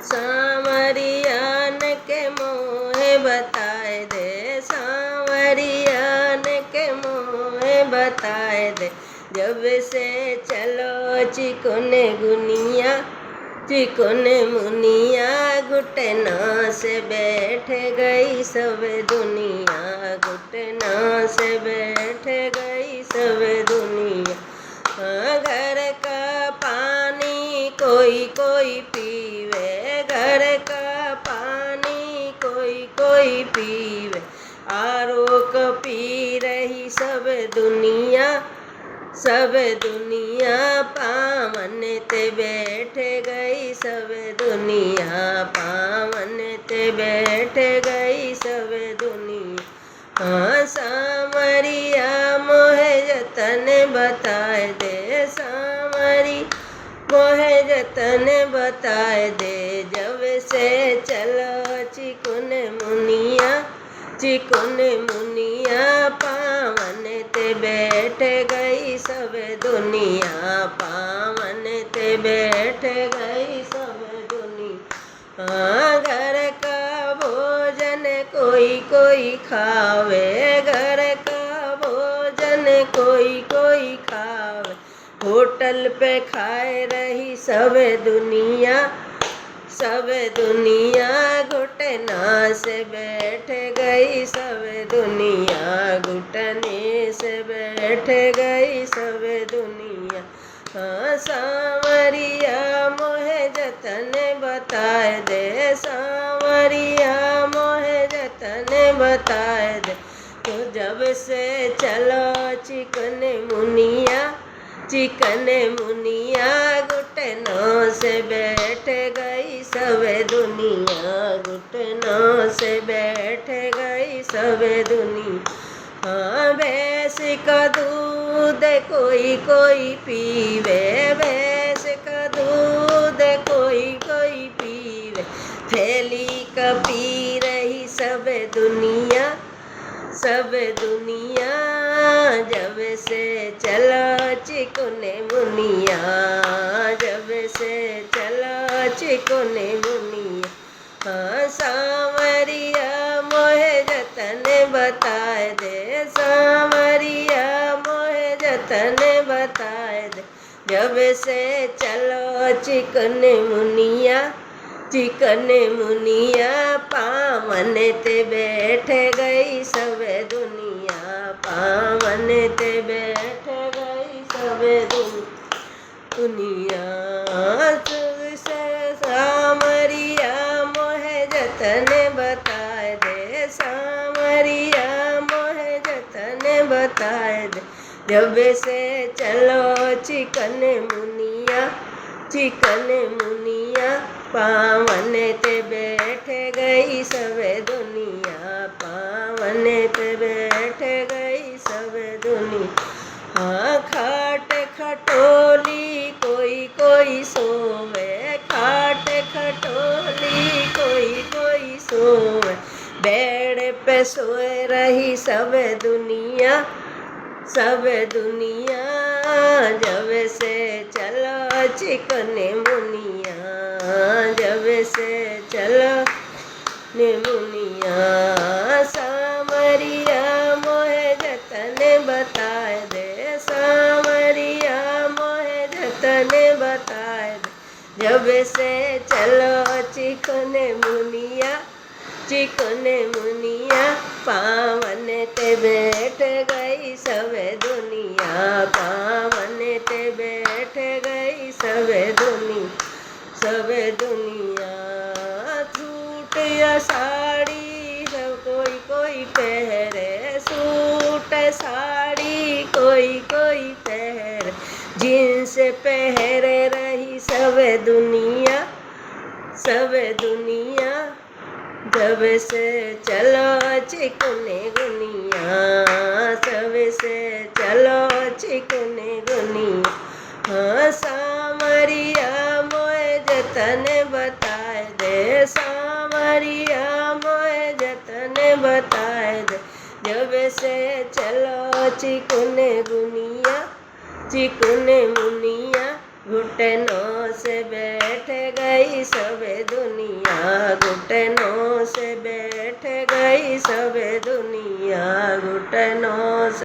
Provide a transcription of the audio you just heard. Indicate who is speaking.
Speaker 1: सांवरियान के मोहे बताए दे, सांवरियान के मोहे बताए दे। जब से चलो चिकने गुनिया, चिकने मुनिया, घुटना से बैठ गई सब दुनिया, घुटना से बैठ गई सब दुनिया। घर का पानी कोई कोई पीवे, घर का पानी कोई कोई पीवे, आरो को पी रही सब दुनिया, सब दुनिया। पावन ते बैठ गई सब दुनिया, पावन ते बैठ गई सब दुनिया। हाँ सांवरिया मोहे जतन बताए दे, सांवरी मोहे जतन बताए दे। जब से चलो चिकुन मुनिया, चिकुन मुनिया, पावन ते बैठ गई सब दुनिया, पावन ते बैठ गई सब दुनिया। हाँ घर का भोजन कोई कोई खावे, घर का भोजन कोई कोई खावे, होटल पे खाए रही सब दुनिया, सब दुनिया। घुटना से बैठ गई सब दुनिया, घुटने से बैठ गई सब दुनिया। हाँ सांवरिया मोहे जतन बताए दे, सांवरिया मोहे जतन बताए दे। तो जब से चलो चिकन मुनिया, चिकन मुनिया, घुटनों से बैठ गई सब दुनिया, घुटनों से बैठ गई सब दुनिया। हाँ भैंस का दूध कोई कोई पीवे, भैंस का दूध कोई कोई पीवे, थैली का पी रही सब दुनिया, सब दुनिया। जब से चलो चिकुने मुनिया, जब से चलो चिकुने मुनिया। हाँ सांवरिया मोहे जतन बताए दे, सांवरिया मोहे जतन बताए दे। जब से चलो चिकन मुनिया, चिकन मुनिया, पावन ते बैठ गई सब दुनिया, पावन ते बैठ गई सब दुनिया। से सांवरिया मोहे जतन बताए दे, सांवरिया मोहे जतन बताए दे। जब से चलो चिकन मुनिया, चिकन मुनिया, पावन ते बैठ गई सब दुनिया, पावन ते बैठ गई सब दुनिया। हाँ खाट खटोली कोई कोई सोवे, खाट खटोली कोई कोई सोवे, बेड़ पे सोए रही सब दुनिया, सब दुनिया। जब से चलो चिकन मुनिया, जब से चलो मुनिया। सांवरिया मोहे जतन बताए दे, सांवरिया मोहे जतन बताए दे। जब से चलो चिकन मुनिया, चिकन मुनिया, पावन ते बैठ गई सब दुनिया, पावन ते बैठ गई सब दुनिया, सब दुनिया। सूट या साड़ी सब कोई कोई पहरे, सूट साड़ी कोई कोई पहरे, जींस पहर रही सब दुनिया, सब दुनिया। जब से चलो चिकने गुनिया, सब से चलो चिकने गुनिया। हाँ सांवरिया मोहे जतन बताए दे, सांवरिया मोहे जतन बताए दे। जब से चलो चिकने गुनिया, चिकने मुनिया, घुटनों से बैठ गई सबे दुनिया, घुटनों से बैठ गई सबे दुनिया, घुटनों से